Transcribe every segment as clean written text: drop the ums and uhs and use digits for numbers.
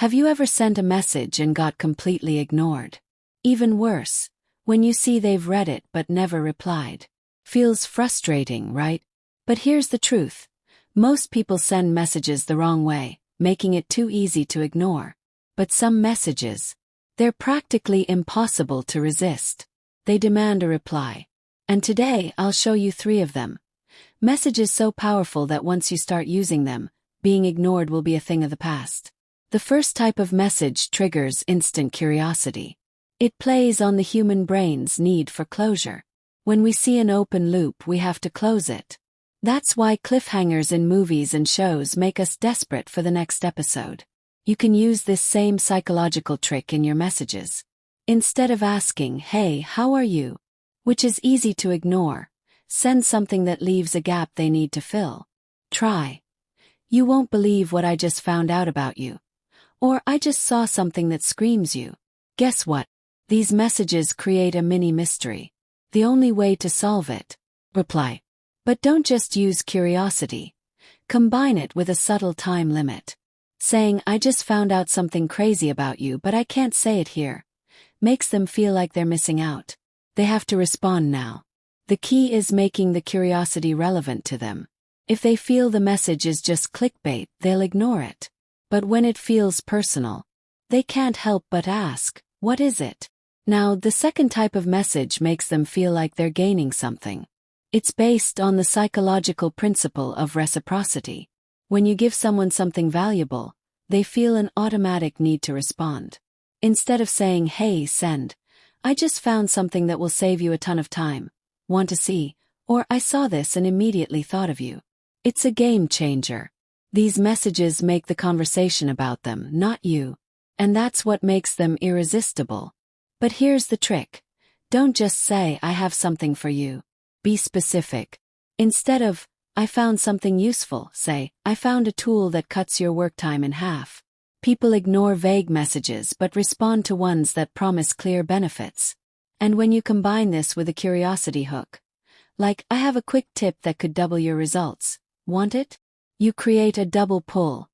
Have you ever sent a message and got completely ignored? Even worse, when you see they've read it but never replied. Feels frustrating, right? But here's the truth. Most people send messages the wrong way, making it too easy to ignore. But some messages, they're practically impossible to resist. They demand a reply. And today I'll show you 3 of them. Messages so powerful that once you start using them, being ignored will be a thing of the past. The first type of message triggers instant curiosity. It plays on the human brain's need for closure. When we see an open loop, we have to close it. That's why cliffhangers in movies and shows make us desperate for the next episode. You can use this same psychological trick in your messages. Instead of asking, "Hey, how are you?" which is easy to ignore, send something that leaves a gap they need to fill. Try, "You won't believe what I just found out about you." Or, "I just saw something that screams you." Guess what? These messages create a mini mystery. The only way to solve it. Reply. But don't just use curiosity. Combine it with a subtle time limit. Saying, "I just found out something crazy about you but I can't say it here," makes them feel like they're missing out. They have to respond now. The key is making the curiosity relevant to them. If they feel the message is just clickbait, they'll ignore it. But when it feels personal, they can't help but ask, "What is it?" Now, the second type of message makes them feel like they're gaining something. It's based on the psychological principle of reciprocity. When you give someone something valuable, they feel an automatic need to respond. Instead of saying, "Hey, send, I just found something that will save you a ton of time. Want to see?" Or, "I saw this and immediately thought of you." It's a game changer. These messages make the conversation about them, not you. And that's what makes them irresistible. But here's the trick. Don't just say, "I have something for you." Be specific. Instead of, "I found something useful," say, "I found a tool that cuts your work time in half." People ignore vague messages but respond to ones that promise clear benefits. And when you combine this with a curiosity hook, like, "I have a quick tip that could double your results. Want it?" you create a double pull.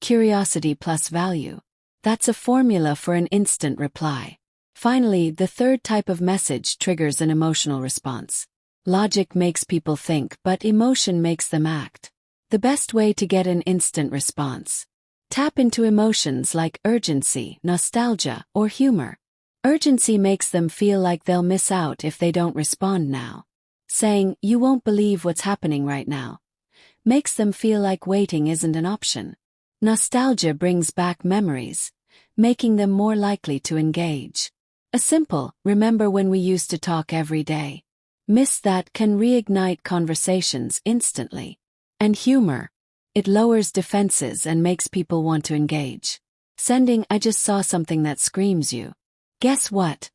Curiosity plus value. That's a formula for an instant reply. Finally, the third type of message triggers an emotional response. Logic makes people think, but emotion makes them act. The best way to get an instant response. Tap into emotions like urgency, nostalgia, or humor. Urgency makes them feel like they'll miss out if they don't respond now. Saying, "You won't believe what's happening right now," makes them feel like waiting isn't an option. Nostalgia brings back memories, making them more likely to engage. A simple, "Remember when we used to talk every day?" Miss that can reignite conversations instantly. And humor. It lowers defenses and makes people want to engage. Sending, "I just saw something that screams you." Guess what?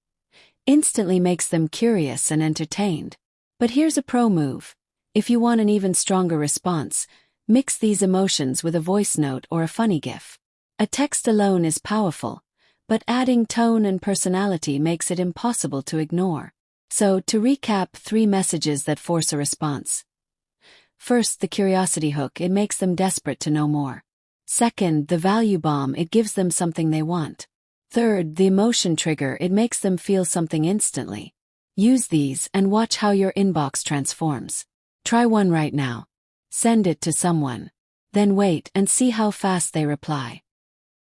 Instantly makes them curious and entertained. But here's a pro move. If you want an even stronger response, mix these emotions with a voice note or a funny GIF. A text alone is powerful, but adding tone and personality makes it impossible to ignore. So, to recap 3 messages that force a response. First, the curiosity hook, it makes them desperate to know more. Second, the value bomb, it gives them something they want. Third, the emotion trigger, it makes them feel something instantly. Use these and watch how your inbox transforms. Try one right now. Send it to someone. Then wait and see how fast they reply.